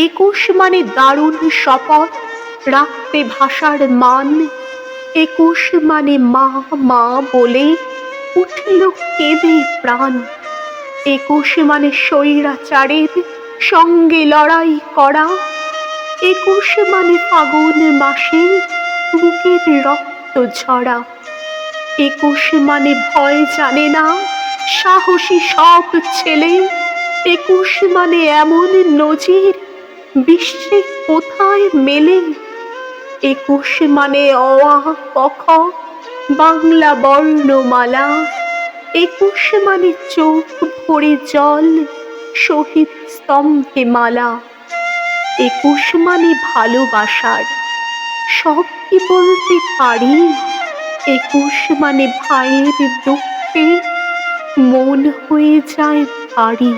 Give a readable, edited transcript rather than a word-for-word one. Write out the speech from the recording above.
একুশ মানে দারুণ শপথ, রাখতে ভাষার মান। একুশ মানে মা মা বলে উঠল কেঁদে প্রাণ। একুশ মানে স্বৈরাচারের সঙ্গে লড়াই করা। একুশ মানে ফাগুন মাসে বুকের রক্ত ঝরা। একুশ মানে ভয় জানে না সাহসী সব ছেলে। একুশ মানে এমন নজির বিশ্বে কোথায় মেলে। একুশ মানে অ আ ক খ বাংলা বর্ণমালা। একুশ মানে চোখ ভরে জল, শহীদ স্তম্ভে মালা। একুশ মানে ভালোবাসার সব কি বলতে পারি। একুশ মানে ভাইয়ের দুঃখে মন হয়ে যায় ভারী।